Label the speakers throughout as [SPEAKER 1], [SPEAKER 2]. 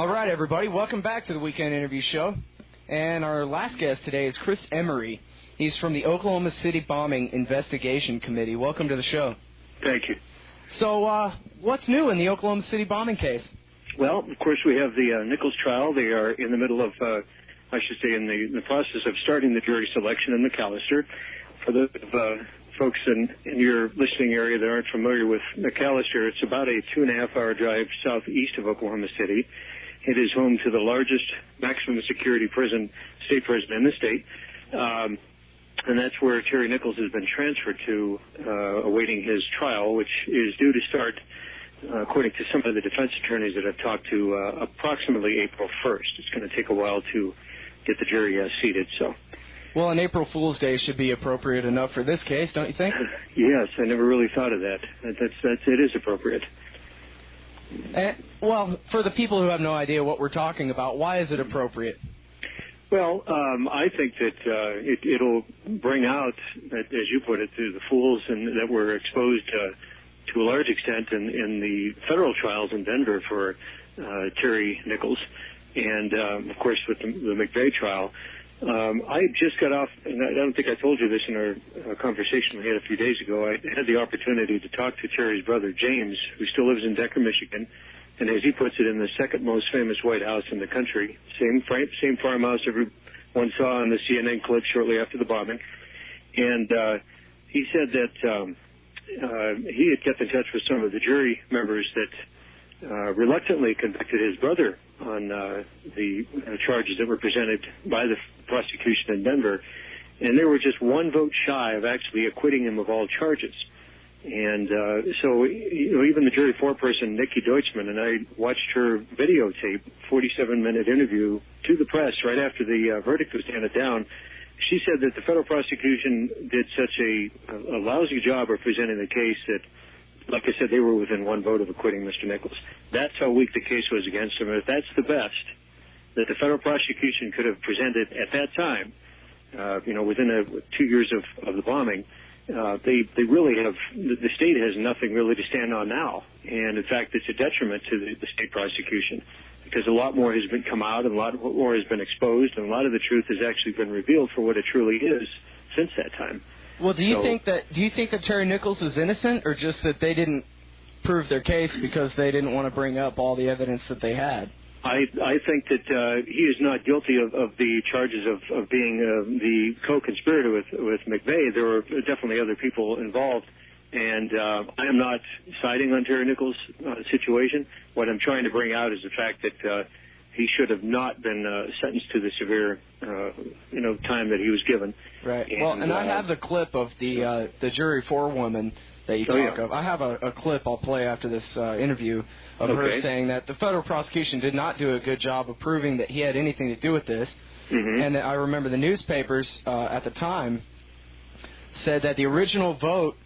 [SPEAKER 1] All right, everybody, welcome back to the Weekend Interview Show. And our last guest today is Chris Emery. He's from the Oklahoma City Bombing Investigation Committee. Welcome to the show.
[SPEAKER 2] Thank you.
[SPEAKER 1] So, what's new in the Oklahoma City bombing case?
[SPEAKER 2] Well, of course, we have the Nichols trial. They are in the middle of, in the process of starting the jury selection in McAllister. For the folks in your listening area that aren't familiar with McAllister, it's about a 2.5-hour drive southeast of Oklahoma City. It is home to the largest maximum security state prison in the state. And that's where Terry Nichols has been transferred to, awaiting his trial, which is due to start, according to some of the defense attorneys that I've talked to, approximately April 1st. It's going to take a while to get the jury seated. So,
[SPEAKER 1] well, an April Fool's Day should be appropriate enough for this case, don't you think?
[SPEAKER 2] Yes, I never really thought of that. It is appropriate.
[SPEAKER 1] Well, for the people who have no idea what we're talking about, why is it appropriate?
[SPEAKER 2] Well, I think that it'll bring out, as you put it, the fools that were exposed to a large extent in the federal trials in Denver for Terry Nichols, and of course with the McVeigh trial. I just got off, and I don't think I told you this in our conversation we had a few days ago. I had the opportunity to talk to Terry's brother, James, who still lives in Decker, Michigan, and as he puts it, in the second most famous White House in the country. Same farmhouse everyone saw on the CNN clip shortly after the bombing. And he said that he had kept in touch with some of the jury members that reluctantly convicted his brother on the charges that were presented by the prosecution in Denver, and they were just one vote shy of actually acquitting him of all charges. And so, even the jury foreperson, Nikki Deutschman, and I watched her videotape, 47-minute interview to the press right after the verdict was handed down. She said that the federal prosecution did such a lousy job of presenting the case that, like I said, they were within one vote of acquitting Mr. Nichols. That's how weak the case was against him. And if that's the best that the federal prosecution could have presented at that time, within 2 years of the bombing, they really have, the state has nothing really to stand on now. And in fact, it's a detriment to the state prosecution because a lot more has come out and a lot more has been exposed, and a lot of the truth has actually been revealed for what it truly is since that time.
[SPEAKER 1] Well, do you think that Terry Nichols is innocent, or just that they didn't prove their case because they didn't want to bring up all the evidence that they had?
[SPEAKER 2] I think that he is not guilty of the charges of being the co-conspirator with McVeigh. There were definitely other people involved, and I am not siding on Terry Nichols' situation. What I'm trying to bring out is the fact that he should have not been sentenced to the severe, time that he was given.
[SPEAKER 1] Right. And I have the clip of the jury forewoman that you talk of. I have a clip I'll play after this interview of her saying that the federal prosecution did not do a good job of proving that he had anything to do with this. Mm-hmm. And I remember the newspapers at the time said that the original vote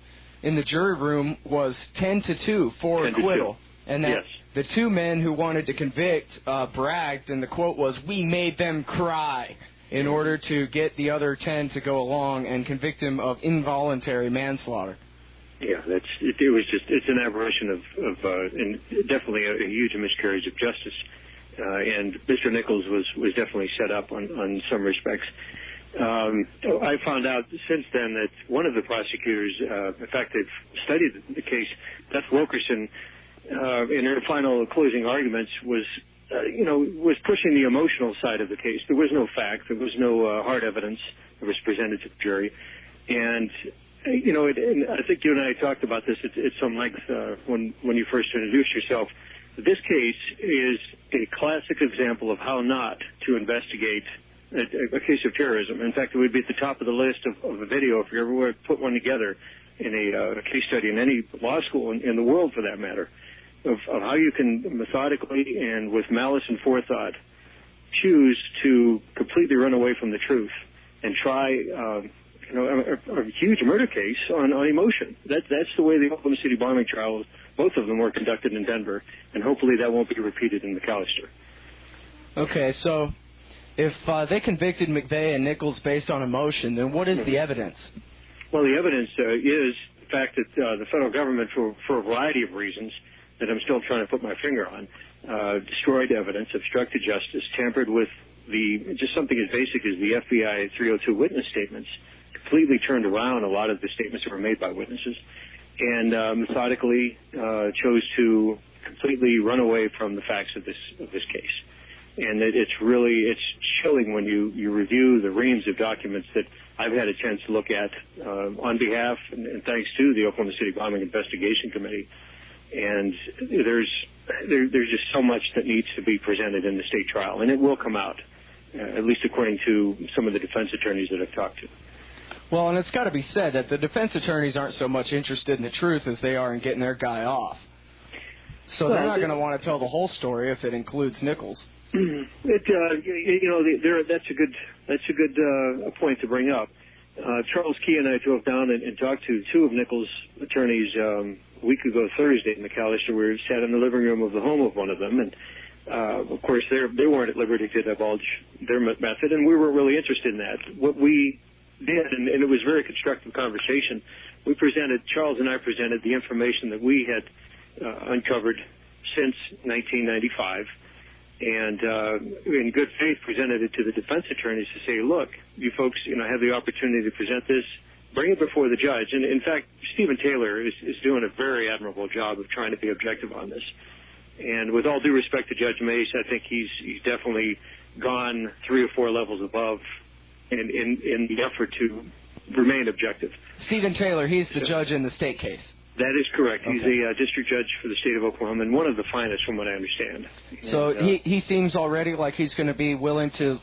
[SPEAKER 1] in the jury room was 10-2 for acquittal. And that the two men who wanted to convict bragged, and the quote was, "We made them cry," in order to get the other 10 to go along and convict him of involuntary manslaughter.
[SPEAKER 2] Yeah, it's an aberration of and definitely a huge miscarriage of justice. And Mr. Nichols was definitely set up on some respects. I found out since then that one of the prosecutors, in fact, they've studied the case, Beth Wilkerson, in her final closing arguments was pushing the emotional side of the case. There was no fact. There was no hard evidence that was presented to the jury. And and I think you and I talked about this at some length when you first introduced yourself. This case is a classic example of how not to investigate a case of terrorism. In fact, it would be at the top of the list of a video if you ever were to put one together in a case study in any law school in the world, for that matter, of how you can methodically and with malice and forethought choose to completely run away from the truth and try a huge murder case on emotion. That's the way the Oklahoma City bombing trials, both of them, were conducted in Denver, and hopefully that won't be repeated in McAllister.
[SPEAKER 1] Okay, so if they convicted McVeigh and Nichols based on emotion, then what is the evidence? Well,
[SPEAKER 2] the evidence is the fact that the federal government, for a variety of reasons, that I'm still trying to put my finger on. Destroyed evidence, obstructed justice, tampered with just something as basic as the FBI 302 witness statements, completely turned around a lot of the statements that were made by witnesses, and methodically chose to completely run away from the facts of this case. And it's chilling when you review the reams of documents that I've had a chance to look at on behalf and thanks to the Oklahoma City Bombing Investigation Committee. And there's just so much that needs to be presented in the state trial, and it will come out, at least according to some of the defense attorneys that I've talked to.
[SPEAKER 1] Well, and it's got to be said that the defense attorneys aren't so much interested in the truth as they are in getting their guy off. So they're not going to want to tell the whole story if it includes Nichols.
[SPEAKER 2] That's a good point to bring up. Charles Key and I drove down and talked to two of Nichols' attorneys a week ago Thursday in McAllister. We sat in the living room of the home of one of them, and of course they weren't at liberty to divulge their method, and we weren't really interested in that. What we did, and it was a very constructive conversation, Charles and I presented the information that we had uncovered since 1995, and in good faith presented it to the defense attorneys to say, look, you folks, have the opportunity to present this, bring it before the judge. And in fact, Stephen Taylor is doing a very admirable job of trying to be objective on this. And with all due respect to Judge Mace, I think he's definitely gone 3 or 4 levels above in the effort to remain objective.
[SPEAKER 1] Stephen Taylor, he's the judge in the state case.
[SPEAKER 2] That is correct.
[SPEAKER 1] Okay.
[SPEAKER 2] He's a district judge for the state of Oklahoma, and one of the finest from what I understand.
[SPEAKER 1] So he seems already like he's going to be willing to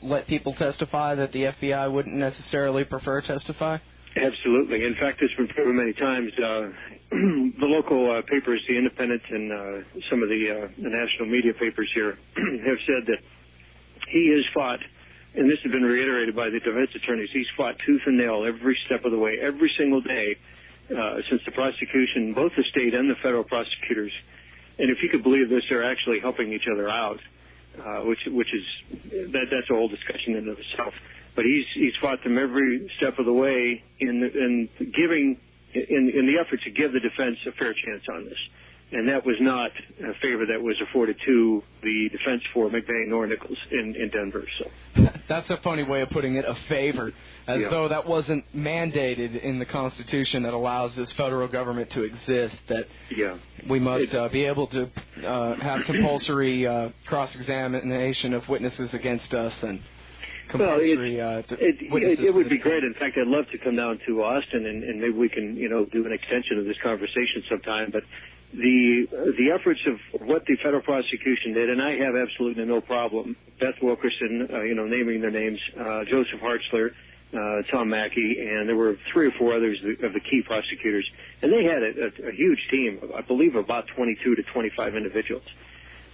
[SPEAKER 1] let people testify that the FBI wouldn't necessarily prefer testify?
[SPEAKER 2] Absolutely. In fact, it's been proven many times. The local papers, The Independent, and some of the national media papers here have said that he has fought, and this has been reiterated by the defense attorneys, he's fought tooth and nail every step of the way, every single day, since the prosecution, both the state and the federal prosecutors, and if you could believe this, they're actually helping each other out, which is that's a whole discussion in and of itself. But he's fought them every step of the way in the effort to give the defense a fair chance on this, and that was not a favor that was afforded to the defense for McVeigh nor Nichols in Denver. So
[SPEAKER 1] that's a funny way of putting it, a favor, as though that wasn't mandated in the Constitution that allows this federal government to exist, that we must be able to have compulsory cross-examination of witnesses against us and compulsory
[SPEAKER 2] it would be great. In fact, I'd love to come down to Austin and maybe we can do an extension of this conversation sometime, but the efforts of what the federal prosecution did, and I have absolutely no problem. Beth Wilkerson, naming their names, Joseph Hartzler, Tom Mackey, and there were 3 or 4 others of the key prosecutors, and they had a huge team, I believe about 22 to 25 individuals.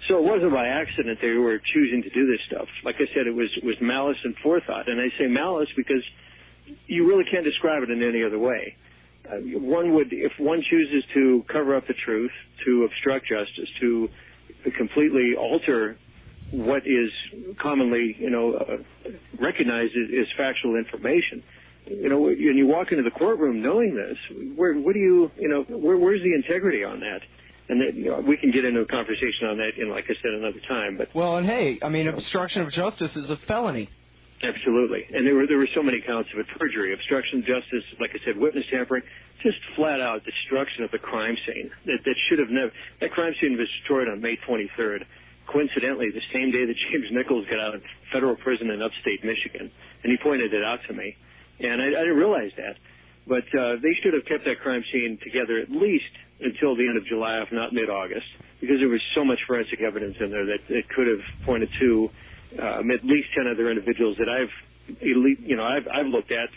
[SPEAKER 2] So it wasn't by accident they were choosing to do this stuff. Like I said, it was malice and forethought, and I say malice because you really can't describe it in any other way. If one chooses to cover up the truth, to obstruct justice, to completely alter what is commonly, recognized as factual information, and you walk into the courtroom knowing this, where's the integrity on that? And that, we can get into a conversation on that, like I said, another time. But
[SPEAKER 1] obstruction of justice is a felony.
[SPEAKER 2] Absolutely, and there were so many counts of it: perjury, obstruction of justice, like I said, witness tampering, just flat out destruction of the crime scene. That should have never. That crime scene was destroyed on May 23rd, coincidentally the same day that James Nichols got out of federal prison in upstate Michigan, and he pointed it out to me, and I didn't realize that. But they should have kept that crime scene together at least until the end of July, if not mid-August, because there was so much forensic evidence in there that it could have pointed to at least 10 other individuals that I've looked at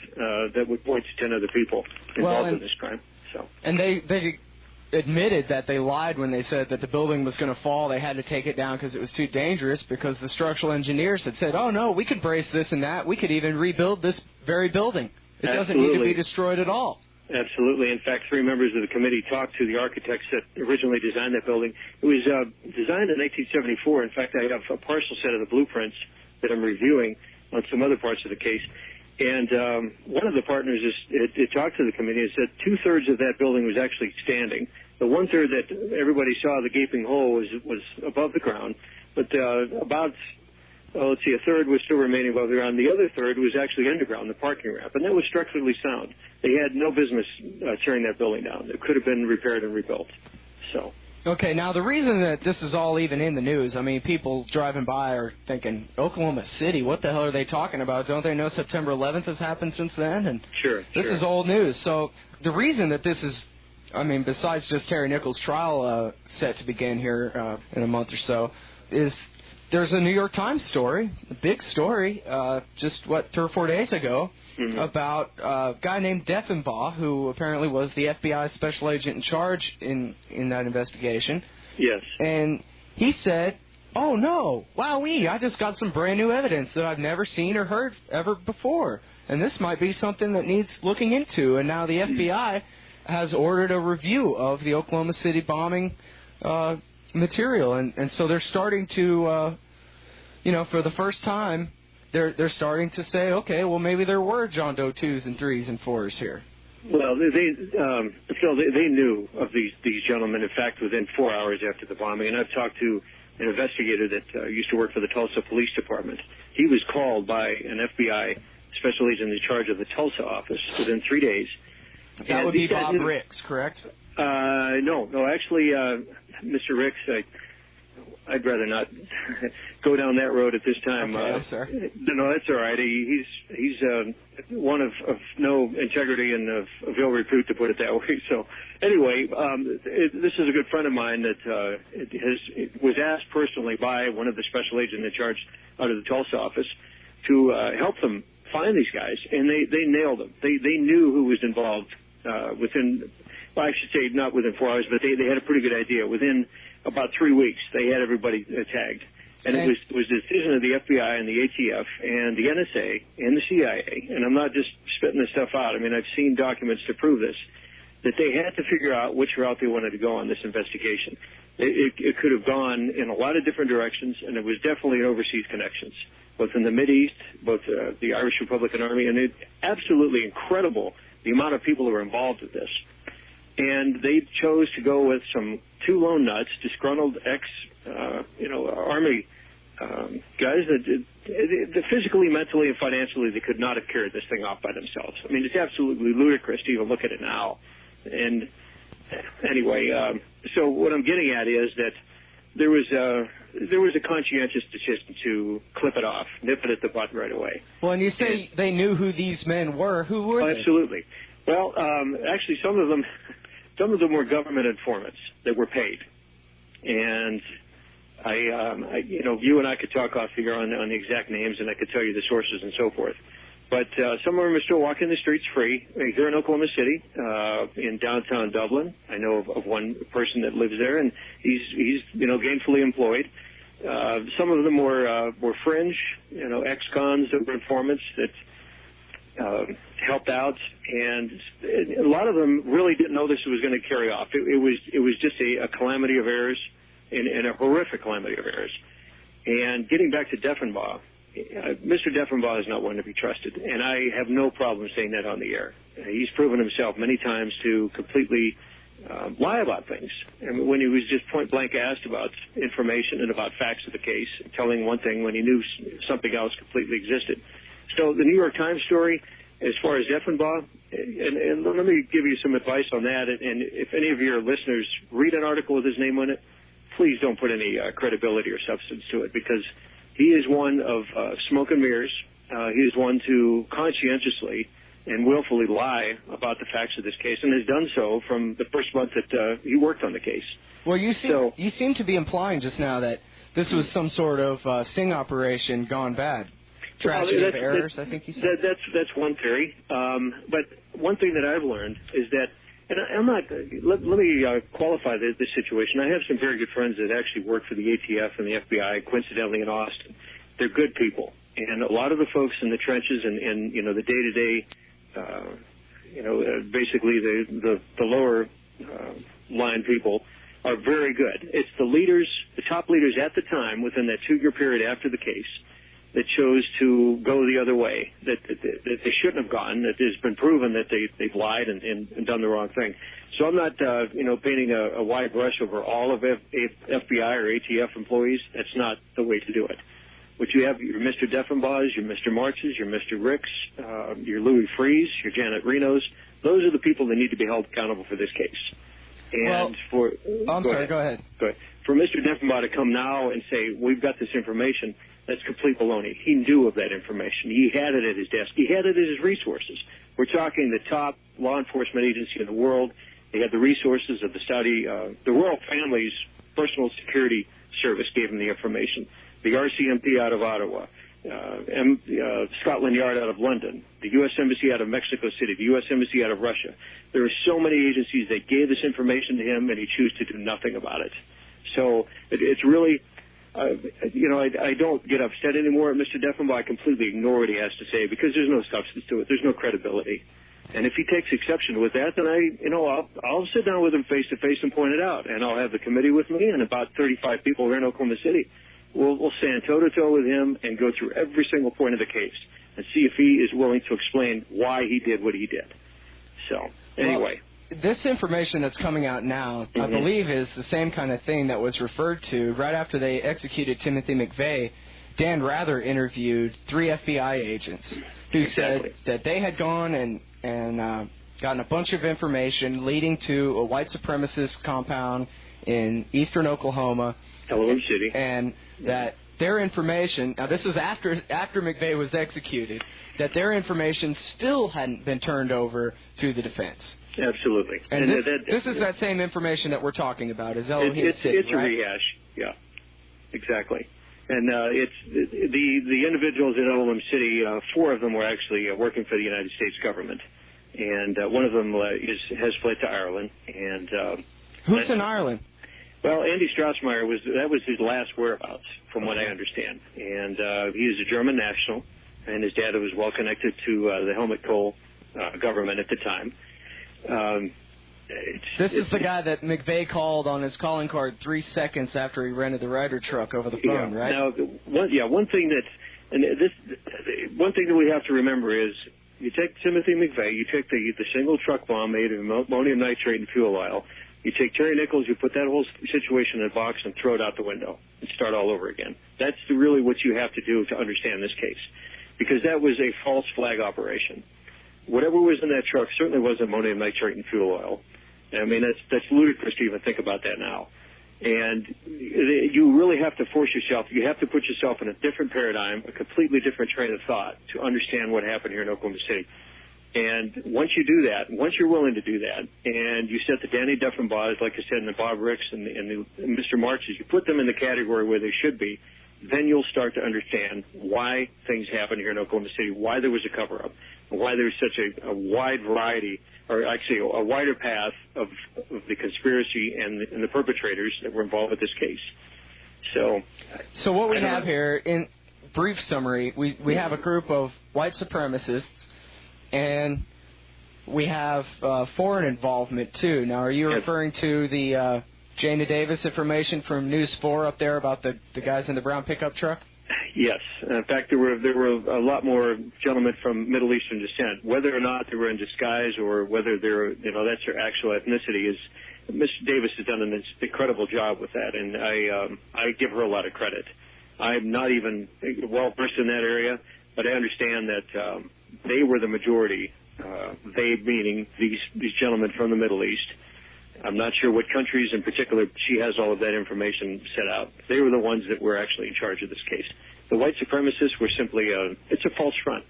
[SPEAKER 2] that would point to 10 other people involved in this crime. So,
[SPEAKER 1] and they admitted that they lied when they said that the building was going to fall. They had to take it down because it was too dangerous, because the structural engineers had said, oh, no, we could brace this and that. We could even rebuild this very building. It doesn't need to be destroyed at all.
[SPEAKER 2] Absolutely. In fact, 3 members of the committee talked to the architects that originally designed that building. It was designed in 1974. In fact, I have a partial set of the blueprints that I'm reviewing on some other parts of the case. And one of the partners talked to the committee and said 2/3 of that building was actually standing. The one-third that everybody saw, the gaping hole, was above the ground, but about, let's see, a third was still remaining above the ground. The other third was actually underground, the parking ramp, and that was structurally sound. They had no business tearing that building down. It could have been repaired and rebuilt. So.
[SPEAKER 1] Okay, now the reason that this is all even in the news, I mean, people driving by are thinking, Oklahoma City, what the hell are they talking about? Don't they know September 11th has happened since then? And
[SPEAKER 2] sure.
[SPEAKER 1] This is old news. So the reason that this is, I mean, besides just Terry Nichols' trial set to begin here in a month or so, is there's a New York Times story, a big story, just, 3 or 4 days ago, about a guy named Deffenbaugh, who apparently was the FBI special agent in charge in that investigation.
[SPEAKER 2] Yes.
[SPEAKER 1] And he said, oh, no, wowee, I just got some brand new evidence that I've never seen or heard ever before. And this might be something that needs looking into. And now the FBI has ordered a review of the Oklahoma City bombing material. And so they're starting to, for the first time, they're starting to say, okay, well, maybe there were John Doe 2s and 3s and 4s here.
[SPEAKER 2] Well, Phil, they knew of these gentlemen, in fact, within 4 hours after the bombing. And I've talked to an investigator that used to work for the Tulsa Police Department. He was called by an FBI special agent in charge of the Tulsa office within 3 days.
[SPEAKER 1] That would be Bob Ricks, correct?
[SPEAKER 2] No, actually, Mr. Ricks, I'd rather not go down that road at this time.
[SPEAKER 1] Okay, I'm sorry.
[SPEAKER 2] No, that's all right. He's one of no integrity and of ill repute, to put it that way. So, anyway, this is a good friend of mine that was asked personally by one of the special agents in charge out of the Tulsa office to help them find these guys, and they nailed them. They knew who was involved within. Well, I should say not within 4 hours, but they had a pretty good idea. Within about 3 weeks, they had everybody tagged. And it was the decision of the FBI and the ATF and the NSA and the CIA, and I'm not just spitting this stuff out. I mean, I've seen documents to prove this, that they had to figure out which route they wanted to go on this investigation. It could have gone in a lot of different directions, and it was definitely overseas connections, both in the Mideast, both the Irish Republican Army, and it's absolutely incredible the amount of people who were involved with this. And they chose to go with two lone nuts, disgruntled Army guys that physically, mentally, and financially, they could not have carried this thing off by themselves. I mean, it's absolutely ludicrous to even look at it now. And anyway, so what I'm getting at is that there was a conscientious decision to clip it off, nip it at the butt right away.
[SPEAKER 1] Well, and you say they knew who these men were. Who were they?
[SPEAKER 2] Absolutely. Well, actually, some of them were government informants that were paid, and you and I could talk off here on the exact names, and I could tell you the sources and so forth. But some of them are still walking the streets free here in Oklahoma City, in downtown Dublin. I know of one person that lives there, and he's gainfully employed. Some of them were fringe, ex-cons that were informants that helped out, and a lot of them really didn't know this was going to carry off. It was just a calamity of errors, and a horrific calamity of errors. And getting back to Deffenbaugh, Mr. Deffenbaugh is not one to be trusted, and I have no problem saying that on the air. He's proven himself many times to completely lie about things. And when he was just point-blank asked about information and about facts of the case, telling one thing when he knew something else completely existed. So the New York Times story, as far as Deffenbaugh, and let me give you some advice on that, and if any of your listeners read an article with his name on it, please don't put any credibility or substance to it, because he is one of smoke and mirrors. He is one to conscientiously and willfully lie about the facts of this case, and has done so from the first month that he worked on the case.
[SPEAKER 1] Well, you seem to be implying just now that this was some sort of sting operation gone bad. Tragedy of errors, I think you said.
[SPEAKER 2] That's one theory. But one thing that I've learned is that, and I'm not, let me qualify this situation. I have some very good friends that actually work for the ATF and the FBI, coincidentally in Austin. They're good people. And a lot of the folks in the trenches and the day-to-day, basically the lower line people are very good. It's the leaders, the top leaders at the time within that 2-year period after the case, that chose to go the other way, that they shouldn't have gone, that it's been proven that they've lied and done the wrong thing. So I'm not, painting a wide brush over all of FBI or ATF employees. That's not the way to do it. What you have, your Mr. Deffenbaughs, your Mr. Marches, your Mr. Ricks, your Louis Freeze, your Janet Renos, those are the people that need to be held accountable for this case. And
[SPEAKER 1] go ahead. Go ahead.
[SPEAKER 2] For Mr. Deffenbaugh to come now and say, we've got this information, that's complete baloney. He knew of that information. He had it at his desk. He had it at his resources. We're talking the top law enforcement agency in the world. They had the resources of the Saudi, the royal family's personal security service gave him the information. The RCMP out of Ottawa, Scotland Yard out of London, the U.S. Embassy out of Mexico City, the U.S. Embassy out of Russia. There are so many agencies that gave this information to him, and he chose to do nothing about it. So it's really, I don't get upset anymore at Mr. Deffenbaugh. I completely ignore what he has to say because there's no substance to it. There's no credibility. And if he takes exception with that, then I'll sit down with him face to face and point it out. And I'll have the committee with me and about 35 people here in Oklahoma City. We'll stand toe-to-toe with him and go through every single point of the case and see if he is willing to explain why he did what he did. So, anyway.
[SPEAKER 1] Well, this information that's coming out now, I believe, is the same kind of thing that was referred to right after they executed Timothy McVeigh. Dan Rather interviewed 3 FBI agents who said that they had gone and gotten a bunch of information leading to a white supremacist compound in eastern Oklahoma.
[SPEAKER 2] City.
[SPEAKER 1] And that their information, now this was after McVeigh was executed, that their information still hadn't been turned over to the defense.
[SPEAKER 2] Absolutely.
[SPEAKER 1] And this is that same information that we're talking about, is Elohim City,
[SPEAKER 2] it's right? A rehash, yeah, exactly. And it's the individuals in Elohim City, 4 of them were actually working for the United States government. And one of them has fled to Ireland. And
[SPEAKER 1] who's in Ireland?
[SPEAKER 2] Well, Andy Strassmeyer that was his last whereabouts, from what I understand. And he is a German national, and his dad was well connected to the Helmut Kohl government at the time.
[SPEAKER 1] This is the guy that McVeigh called on his calling card 3 seconds after he rented the Ryder truck over the phone, right?
[SPEAKER 2] Now, one thing that we have to remember is you take Timothy McVeigh, you take the single truck bomb made of ammonium nitrate and fuel oil. You take Terry Nichols, you put that whole situation in a box and throw it out the window and start all over again. That's really what you have to do to understand this case, because that was a false flag operation. Whatever was in that truck certainly wasn't ammonium nitrate and fuel oil. I mean, that's ludicrous to even think about that now. And you really have to force yourself, you have to put yourself in a different paradigm, a completely different train of thought to understand what happened here in Oklahoma City. And once you do that, once you're willing to do that, and you set the Danny Deffenbaughs, like I said, and the Bob Ricks and the Mr. Marches, you put them in the category where they should be, then you'll start to understand why things happen here in Oklahoma City, why there was a cover-up, and why there's such a wide variety, or actually a wider path of the conspiracy and the perpetrators that were involved with this case. So
[SPEAKER 1] what we have here, in brief summary, we have a group of white supremacists, and we have foreign involvement, too. Now, are you referring to the Jana Davis information from News 4 up there about the guys in the brown pickup truck?
[SPEAKER 2] Yes. In fact, there were a lot more gentlemen from Middle Eastern descent. Whether or not they were in disguise or whether that's their actual ethnicity is, Mr. Davis has done an incredible job with that, and I give her a lot of credit. I'm not even well versed in that area, but I understand that they were the majority, they meaning these gentlemen from the Middle East. I'm not sure what countries in particular. She has all of that information set out. They were the ones that were actually in charge of this case. The white supremacists were simply it's a false front.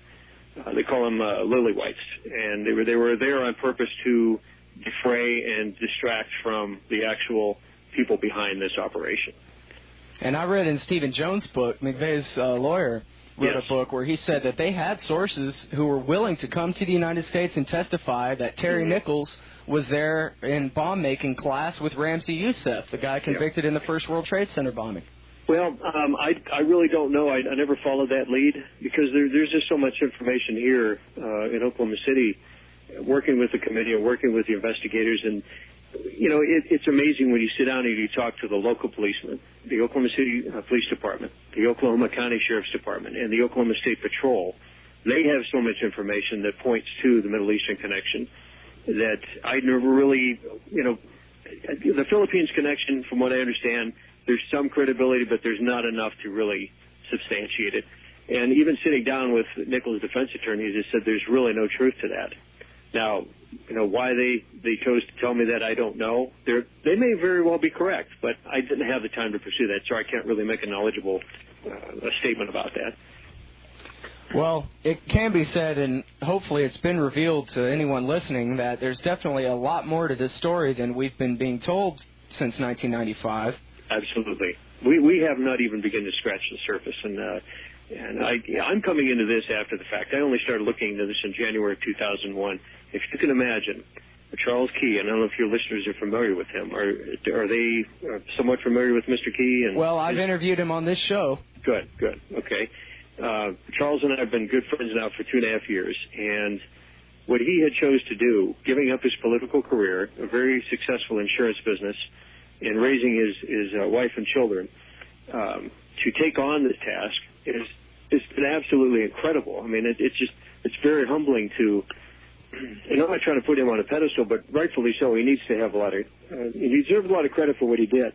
[SPEAKER 2] They call them lily whites, and they were there on purpose to defray and distract from the actual people behind this operation.
[SPEAKER 1] And I read in Stephen Jones' book, McVeigh's lawyer wrote a book where he said that they had sources who were willing to come to the United States and testify that Terry Nichols was there in bomb-making class with Ramzi Youssef, the guy convicted in the first World Trade Center bombing.
[SPEAKER 2] Well, I really don't know. I never followed that lead because there's just so much information here in Oklahoma City, working with the committee and working with the investigators. And it's amazing when you sit down and you talk to the local policemen, the Oklahoma City Police Department, the Oklahoma County Sheriff's Department, and the Oklahoma State Patrol. They have so much information that points to the Middle Eastern connection that I never really, the Philippines connection, from what I understand, there's some credibility, but there's not enough to really substantiate it. And even sitting down with Nichols' defense attorneys, they said there's really no truth to that. Now, why they chose to tell me that, I don't know. They may very well be correct, but I didn't have the time to pursue that, so I can't really make a knowledgeable a statement about that.
[SPEAKER 1] Well, it can be said, and hopefully it's been revealed to anyone listening, that there's definitely a lot more to this story than we've been being told since 1995.
[SPEAKER 2] Absolutely. We have not even begun to scratch the surface, and I'm coming into this after the fact. I only started looking into this in January of 2001. If you can imagine, Charles Key, and I don't know if your listeners are familiar with him. Are they somewhat familiar with Mr. Key?
[SPEAKER 1] Well, I've interviewed him on this show.
[SPEAKER 2] Good. Okay. Charles and I have been good friends now for 2.5 years, and what he had chose to do, giving up his political career, a very successful insurance business, and raising his wife and children, to take on this task is been absolutely incredible. I mean, it's very humbling to, and I'm not trying to put him on a pedestal, but rightfully so. He needs to have he deserves a lot of credit for what he did.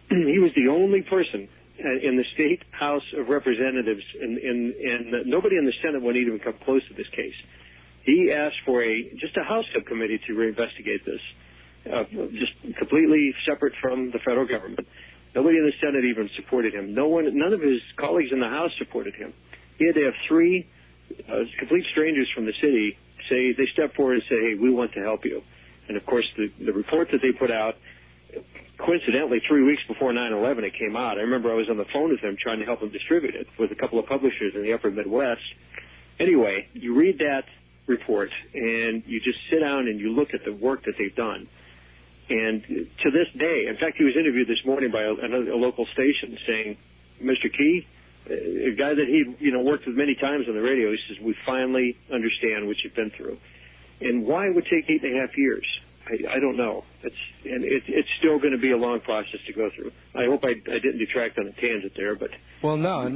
[SPEAKER 2] He was the only person in the State House of Representatives, and nobody in the Senate wouldn't even come close to this case. He asked for just a House subcommittee to reinvestigate this, just completely separate from the federal government. Nobody in the Senate even supported him. None of his colleagues in the House supported him. He had to have 3 complete strangers from the city they step forward and say, hey, we want to help you. And, of course, the report that they put out, coincidentally, 3 weeks before 9/11, it came out. I remember I was on the phone with them trying to help them distribute it with a couple of publishers in the upper Midwest. Anyway, you read that report, and you just sit down and you look at the work that they've done. And to this day, in fact, he was interviewed this morning by a local station saying, Mr. Key, a guy that he worked with many times on the radio, he says, we finally understand what you've been through. And why it would take 8.5 years? I don't know. It's still going to be a long process to go through. I hope I didn't detract on a tangent there, but
[SPEAKER 1] no,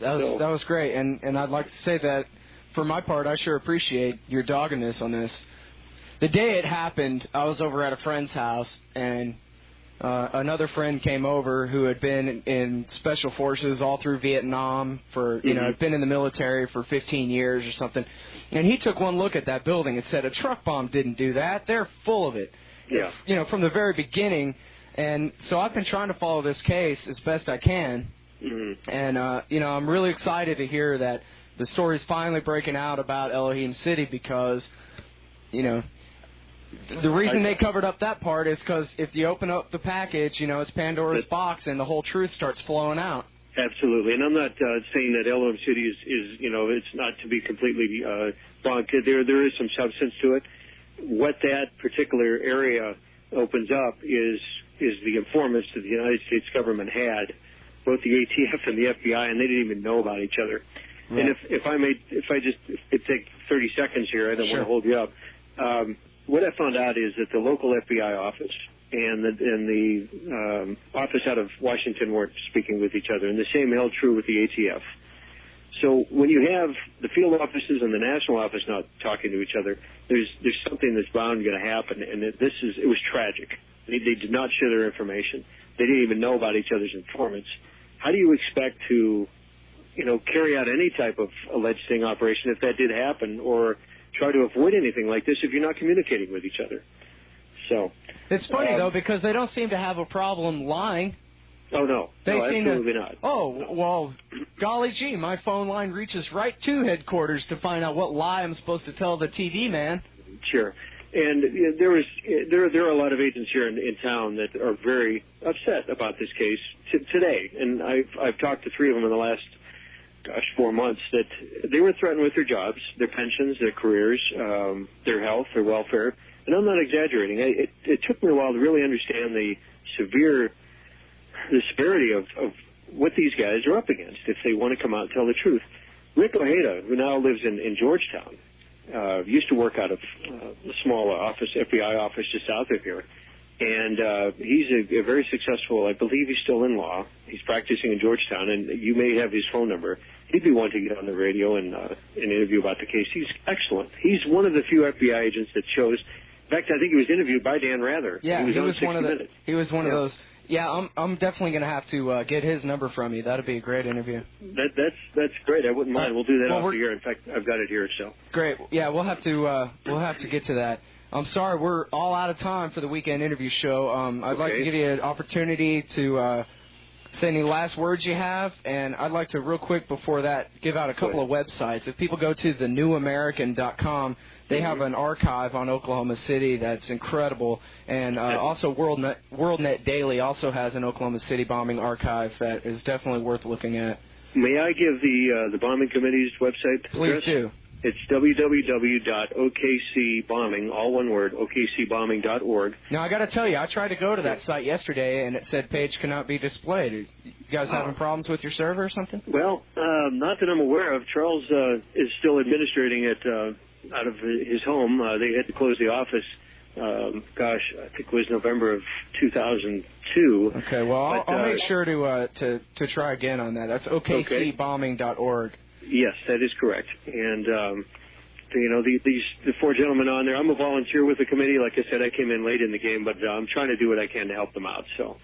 [SPEAKER 1] that was great, and I'd like to say that for my part, I sure appreciate your doggedness on this. The day it happened, I was over at a friend's house, and another friend came over who had been in special forces all through Vietnam for, had been in the military for 15 years or something. And he took one look at that building and said, a truck bomb didn't do that. They're full of it.
[SPEAKER 2] Yeah.
[SPEAKER 1] From the very beginning. And so I've been trying to follow this case as best I can.
[SPEAKER 2] Mm-hmm.
[SPEAKER 1] And, I'm really excited to hear that the story's finally breaking out about Elohim City because, the reason they covered up that part is because if you open up the package, it's Pandora's box and the whole truth starts flowing out.
[SPEAKER 2] Absolutely. And I'm not saying that Elohim City is it's not to be completely bonked. There is some substance to it. What that particular area opens up is the informants that the United States government had, both the ATF and the FBI, and they didn't even know about each other. Right. And if I could take 30 seconds here, I don't want to hold you up. What I found out is that the local FBI office and the office out of Washington weren't speaking with each other, and the same held true with the ATF. So when you have the field offices and the national office not talking to each other, there's something that's bound going to happen, and it was tragic. They did not share their information. They didn't even know about each other's informants. How do you expect to, carry out any type of alleged sting operation if that did happen, or try to avoid anything like this if you're not communicating with each other? So
[SPEAKER 1] it's funny though, because they don't seem to have a problem lying.
[SPEAKER 2] Oh no, absolutely not.
[SPEAKER 1] Oh well, golly gee, my phone line reaches right to headquarters to find out what lie I'm supposed to tell the TV man.
[SPEAKER 2] Sure, and there are a lot of agents here in town that are very upset about this case today, and I've talked to 3 of them in the last 4 months that they were threatened with their jobs, their pensions, their careers, their health, their welfare. And I'm not exaggerating. It took me a while to really understand the severity of what these guys are up against if they want to come out and tell the truth. Rick Ojeda, who now lives in Georgetown, used to work out of a small FBI office just south of here. And he's a very successful, I believe he's still in law. He's practicing in Georgetown, and you may have his phone number. He'd be one to get on the radio and interview about the case. He's excellent. He's one of the few FBI agents that shows. In fact, I think he was interviewed by Dan Rather.
[SPEAKER 1] Yeah,
[SPEAKER 2] he was one of the.
[SPEAKER 1] He was one of those. Yeah, I'm definitely going to have to get his number from you. That'd be a great interview.
[SPEAKER 2] That's great. I wouldn't mind. We'll do that off the air. In fact, I've got it here. So
[SPEAKER 1] great. Yeah, we'll have to get to that. I'm sorry, we're all out of time for the weekend interview show. I'd like to give you an opportunity to say any last words you have, and I'd like to, real quick before that, give out a couple of websites. If people go to thenewamerican.com, they have an archive on Oklahoma City that's incredible, and also WorldNet Daily also has an Oklahoma City bombing archive that is definitely worth looking at.
[SPEAKER 2] May I give the bombing committee's website address?
[SPEAKER 1] Please do.
[SPEAKER 2] It's www.okcbombing, all one word, okcbombing.org.
[SPEAKER 1] Now, I got to tell you, I tried to go to that site yesterday, and it said page cannot be displayed. You guys having problems with your server or something?
[SPEAKER 2] Well, not that I'm aware of. Charles is still administrating it out of his home. They had to close the office, I think it was November of 2002.
[SPEAKER 1] Okay, well, I'll make sure to try again on that. That's okcbombing.org.
[SPEAKER 2] Yes, that is correct. And, the four gentlemen on there, I'm a volunteer with the committee. Like I said, I came in late in the game, but I'm trying to do what I can to help them out. So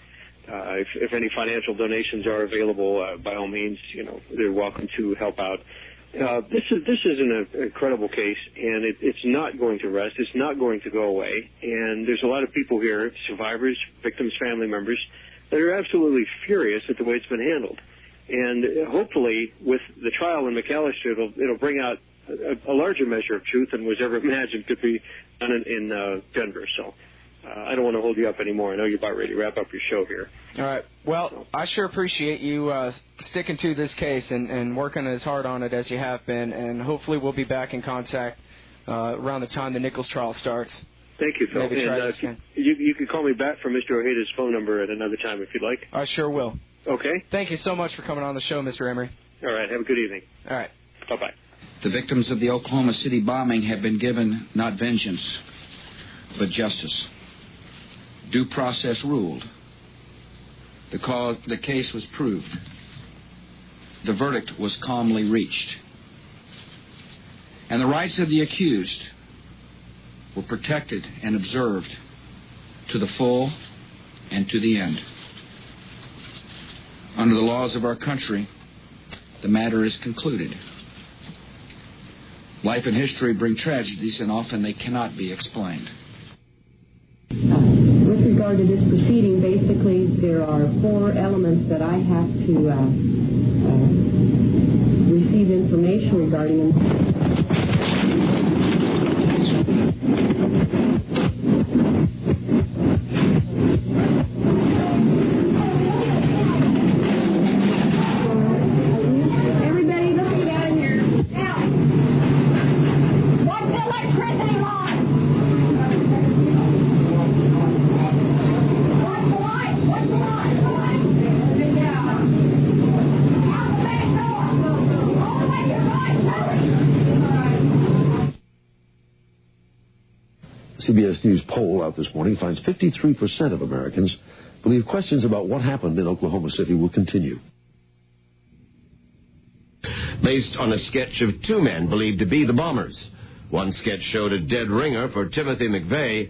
[SPEAKER 2] if any financial donations are available, by all means, they're welcome to help out. This is an incredible case, and it's not going to rest. It's not going to go away. And there's a lot of people here, survivors, victims, family members, that are absolutely furious at the way it's been handled. And hopefully, with the trial in McAllister, it'll bring out a larger measure of truth than was ever imagined could be done in Denver. So I don't want to hold you up anymore. I know you're about ready to wrap up your show here.
[SPEAKER 1] All right. Well, I sure appreciate you sticking to this case and working as hard on it as you have been. And hopefully we'll be back in contact around the time the Nichols trial starts.
[SPEAKER 2] Thank you, Phil.
[SPEAKER 1] Maybe try this again.
[SPEAKER 2] You can call me back from Mr. Ojeda's phone number at another time if you'd like.
[SPEAKER 1] I sure will.
[SPEAKER 2] Okay.
[SPEAKER 1] Thank you so much for coming on the show, Mr. Emery.
[SPEAKER 2] All right. Have a good evening.
[SPEAKER 1] All right.
[SPEAKER 2] Bye-bye.
[SPEAKER 3] The victims of the Oklahoma City bombing have been given not vengeance, but justice. Due process ruled. The case was proved. The verdict was calmly reached. And the rights of the accused were protected and observed to the full and to the end. Under the laws of our country, the matter is concluded. Life and history bring tragedies, and often they cannot be explained.
[SPEAKER 4] With regard to this proceeding, basically there are four elements that I have to receive information regarding them.
[SPEAKER 5] CBS News poll out this morning finds 53% of Americans believe questions about what happened in Oklahoma City will continue.
[SPEAKER 6] Based on a sketch of two men believed to be the bombers. One sketch showed a dead ringer for Timothy McVeigh,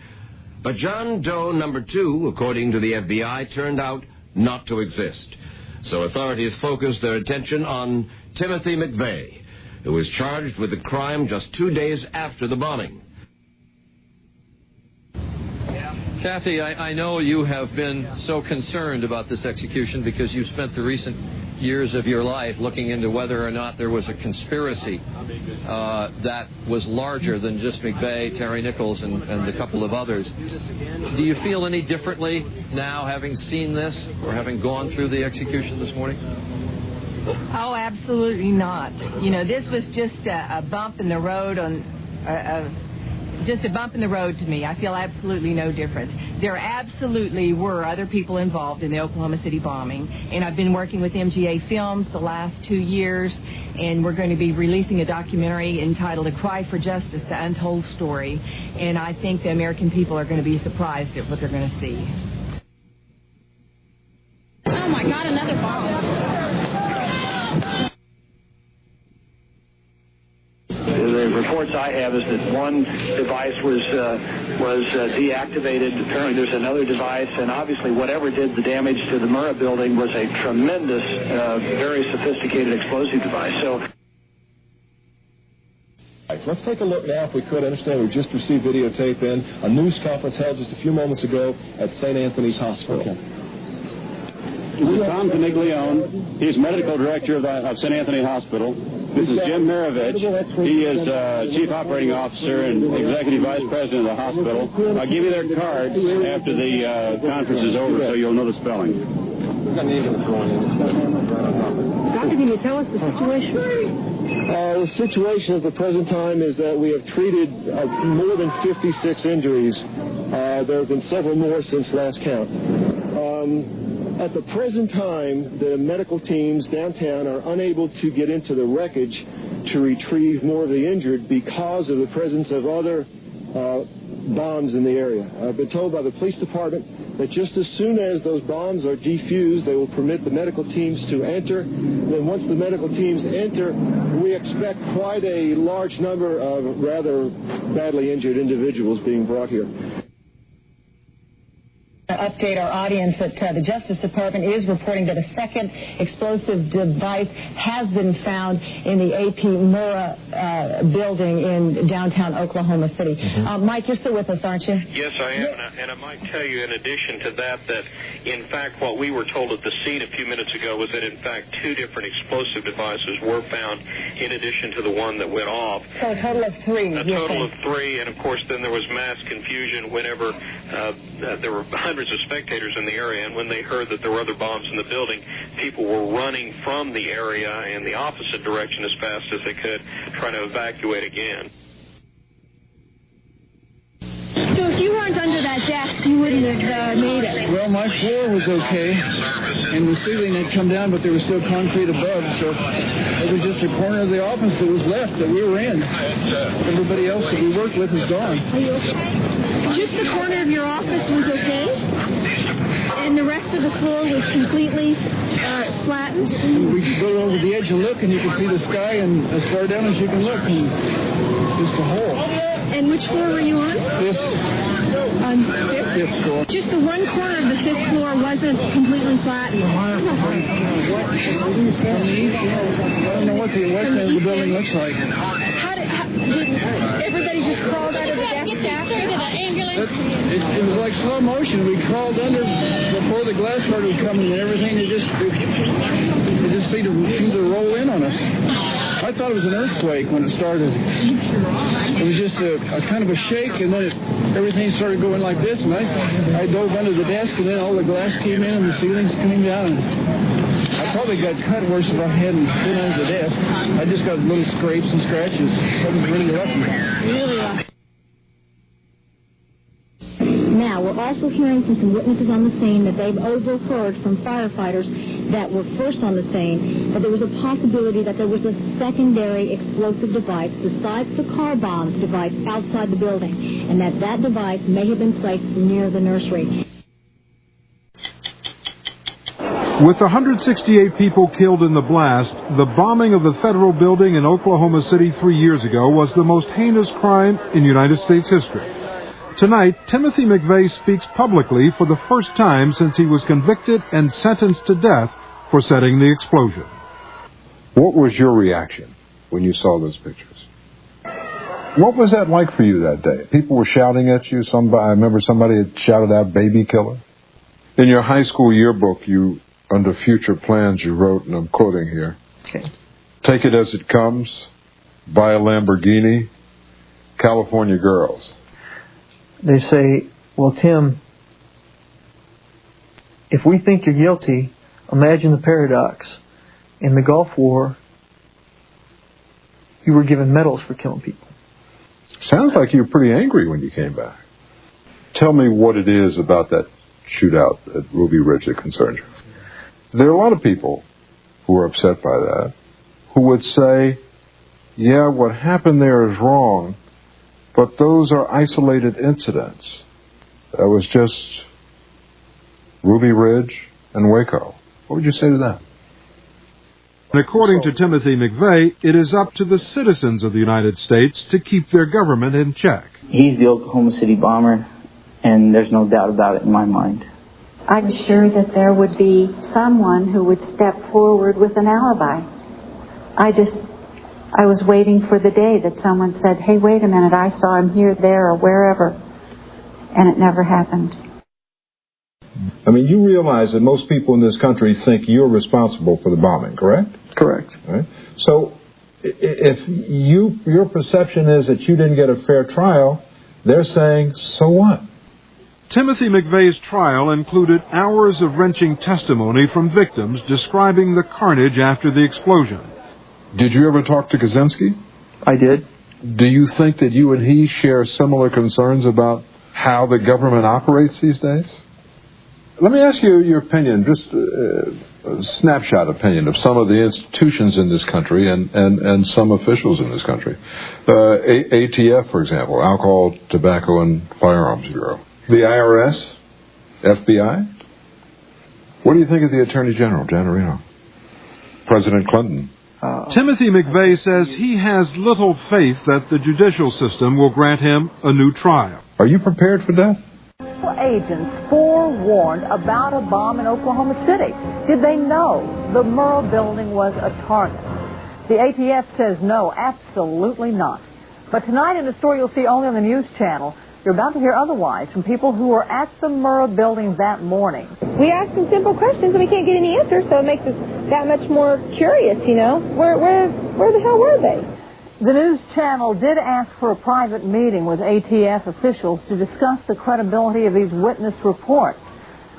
[SPEAKER 6] but John Doe number 2, according to the FBI, turned out not to exist. So authorities focused their attention on Timothy McVeigh, who was charged with the crime just 2 days after the bombing.
[SPEAKER 7] Kathy, I know you have been so concerned about this execution because you've spent the recent years of your life looking into whether or not there was a conspiracy that was larger than just McVeigh, Terry Nichols, and a couple of others. Do you feel any differently now, having seen this or having gone through the execution this morning?
[SPEAKER 8] Oh, absolutely not. You know, this was just a bump in the road on
[SPEAKER 4] just a bump in the road to me. I feel absolutely no difference. There absolutely were other people involved in the Oklahoma City bombing, and I've been working with MGA Films the last 2 years, and we're going to be releasing a documentary entitled A Cry for Justice, The Untold Story, and I think the American people are going to be surprised at what they're going to see.
[SPEAKER 8] Oh my God, another bomb.
[SPEAKER 2] The reports I have is that one device was deactivated. Apparently there's another device, and obviously whatever did the damage to the Murrah building was a tremendous, very sophisticated explosive device. So.
[SPEAKER 9] Let's take a look now, if we could. I understand we just received videotape in a news conference held just a few moments ago at St. Anthony's Hospital.
[SPEAKER 10] Okay. This is Tom Caniglione. He's medical director of St. Anthony Hospital. This is Jim Mirovich. He is Chief Operating Officer and Executive Vice President of the hospital. I'll give you their cards after the conference is over so you'll know the spelling.
[SPEAKER 4] Doctor, can you tell us the situation?
[SPEAKER 9] The situation at the present time is that we have treated more than 56 injuries. There have been several more since last count. At the present time, the medical teams downtown are unable to get into the wreckage to retrieve more of the injured because of the presence of other bombs in the area. I've been told by the police department that just as soon as those bombs are defused, they will permit the medical teams to enter. And then once the medical teams enter, we expect quite a large number of rather badly injured individuals being brought here.
[SPEAKER 4] Update our audience that the Justice Department is reporting that a second explosive device has been found in the A.P. Murrah building in downtown Oklahoma City. Mike, you're still with us, aren't you?
[SPEAKER 11] Yes, I am, and I might tell you in addition to that in fact what we were told at the scene a few minutes ago was that in fact 2 different explosive devices were found in addition to the one that went off.
[SPEAKER 4] So a total of 3.
[SPEAKER 11] A total of 3, and of course then there was mass confusion whenever there were hundreds of spectators in the area, and when they heard that there were other bombs in the building, people were running from the area in the opposite direction as fast as they could, trying to evacuate again.
[SPEAKER 8] So if you weren't under that desk, you wouldn't have made it?
[SPEAKER 12] Well, my floor was okay, and the ceiling had come down, but there was still concrete above, so it was just a corner of the office that was left that we were in. Everybody else that we worked with is gone.
[SPEAKER 8] Are you okay? Just the corner of your office was okay? And the rest of the floor was completely flattened?
[SPEAKER 12] And we could go over the edge and look, and you could see the sky, and as far down as you can look, and just a hole.
[SPEAKER 8] And which floor were you on?
[SPEAKER 12] 5th.
[SPEAKER 8] On 5th?
[SPEAKER 12] 5th floor.
[SPEAKER 8] Just the one corner of the 5th floor wasn't completely flattened.
[SPEAKER 12] I don't know what the west end of the building looks like.
[SPEAKER 8] Did everybody just crawled out of the desk after the ambulance?
[SPEAKER 12] It was like slow motion. We crawled under before the glass started coming, and everything it just seemed to roll in on us. I thought it was an earthquake when it started. It was just a kind of a shake, and then everything started going like this, and I dove under the desk, and then all the glass came in, and the ceilings came down. I probably got cut worse if I hadn't been under the desk. I just got little scrapes and scratches. I was really lucky.
[SPEAKER 8] Really lucky.
[SPEAKER 4] Now, we're also hearing from some witnesses on the scene that they've overheard from firefighters that were first on the scene that there was a possibility that there was a secondary explosive device besides the car bomb device outside the building, and that device may have been placed near the nursery.
[SPEAKER 13] With 168 people killed in the blast, the bombing of the federal building in Oklahoma City 3 years ago was the most heinous crime in United States history. Tonight, Timothy McVeigh speaks publicly for the first time since he was convicted and sentenced to death for setting the explosion.
[SPEAKER 14] What was your reaction when you saw those pictures? What was that like for you that day? People were shouting at you. I remember somebody had shouted out, "Baby killer." In your high school yearbook, under future plans, you wrote, and I'm quoting here,
[SPEAKER 15] okay.
[SPEAKER 14] "Take it as it comes, buy a Lamborghini, California girls."
[SPEAKER 15] They say, well, Tim, if we think you're guilty, imagine the paradox. In the Gulf War, you were given medals for killing people.
[SPEAKER 14] Sounds like you were pretty angry when you came back. Tell me what it is about that shootout at Ruby Ridge that concerns you. There are a lot of people who are upset by that, who would say, yeah, what happened there is wrong, but those are isolated incidents. That was just Ruby Ridge and Waco. What would you say to that?
[SPEAKER 13] And according to Timothy McVeigh, it is up to the citizens of the United States to keep their government in check.
[SPEAKER 16] He's the Oklahoma City bomber, and there's no doubt about it in my mind.
[SPEAKER 17] I'm sure that there would be someone who would step forward with an alibi. I was waiting for the day that someone said, hey, wait a minute, I saw him here, there, or wherever. And it never happened.
[SPEAKER 14] I mean, you realize that most people in this country think you're responsible for the bombing, correct?
[SPEAKER 15] Correct.
[SPEAKER 14] Right. So if your perception is that you didn't get a fair trial, they're saying, so what?
[SPEAKER 13] Timothy McVeigh's trial included hours of wrenching testimony from victims describing the carnage after the explosion.
[SPEAKER 14] Did you ever talk to Kaczynski?
[SPEAKER 15] I did.
[SPEAKER 14] Do you think that you and he share similar concerns about how the government operates these days? Let me ask you your opinion, just a snapshot opinion of some of the institutions in this country and some officials in this country. ATF, for example, Alcohol, Tobacco, and Firearms Bureau. The IRS, FBI. What do you think of the Attorney General, Jan Marino? President Clinton?
[SPEAKER 13] Timothy McVeigh says he has little faith that the judicial system will grant him a new trial.
[SPEAKER 14] Are you prepared for death?
[SPEAKER 18] Agents forewarned about a bomb in Oklahoma City. Did they know the Murrah building was a target? The ATF says no, absolutely not. But tonight in a story you'll see only on the news channel, you're about to hear otherwise from people who were at the Murrah building that morning.
[SPEAKER 8] We asked some simple questions and we can't get any answers, so it makes us that much more curious, you know. Where the hell were they?
[SPEAKER 18] The news channel did ask for a private meeting with ATF officials to discuss the credibility of these witness reports.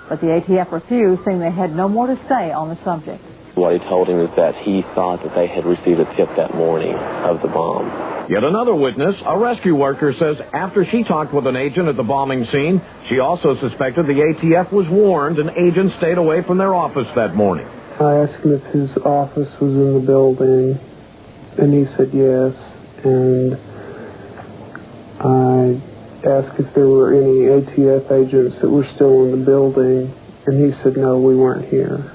[SPEAKER 18] But the ATF refused, saying they had no more to say on the subject.
[SPEAKER 19] What he told him is that he thought that they had received a tip that morning of the bomb.
[SPEAKER 6] Yet another witness, a rescue worker, says after she talked with an agent at the bombing scene, she also suspected the ATF was warned and agents stayed away from their office that morning.
[SPEAKER 20] I asked him if his office was in the building, and he said yes, and I asked if there were any ATF agents that were still in the building, and he said no, we weren't here.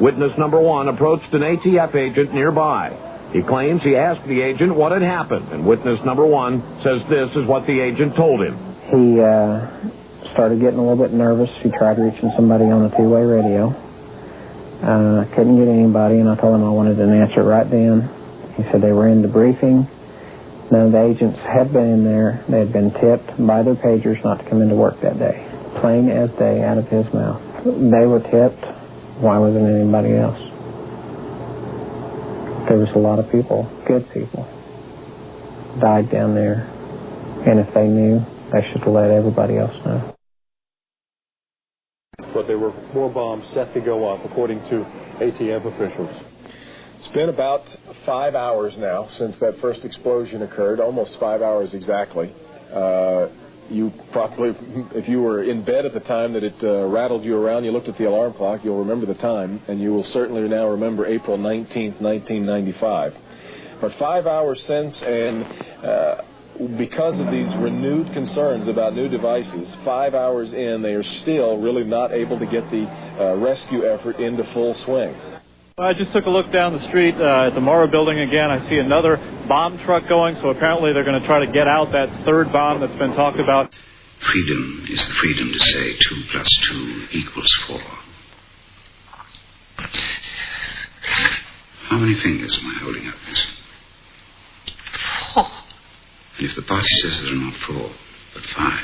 [SPEAKER 6] Witness number one approached an ATF agent nearby. He claims he asked the agent what had happened, and witness number one says this is what the agent told him.
[SPEAKER 21] He started getting a little bit nervous. He tried reaching somebody on the two-way radio. Couldn't get anybody, and I told him I wanted an answer right then. He said they were in debriefing. None of the agents had been in there. They had been tipped by their pagers not to come into work that day. Plain as day out of his mouth. They were tipped. Why wasn't anybody else? There was a lot of people, good people, died down there. And if they knew, they should have let everybody else know.
[SPEAKER 22] But there were more bombs set to go off, according to ATF officials. It's been about 5 hours now since that first explosion occurred, almost 5 hours exactly. You probably, if you were in bed at the time that it rattled you around, you looked at the alarm clock, you'll remember the time, and you will certainly now remember April 19th, 1995. But 5 hours since, and because of these renewed concerns about new devices, 5 hours in, they are still really not able to get the rescue effort into full swing.
[SPEAKER 23] I just took a look down the street at the Murrah building again. I see another bomb truck going, so apparently they're going to try to get out that third bomb that's been talked about.
[SPEAKER 24] Freedom is the freedom to say 2 + 2 = 4. How many fingers am I holding up this? 4. And if the party says there are not 4, but 5,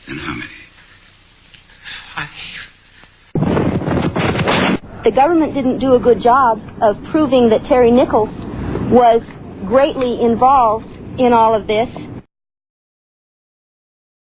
[SPEAKER 24] then how many?
[SPEAKER 17] 5. The government didn't do a good job of proving that Terry Nichols was greatly involved in all of this.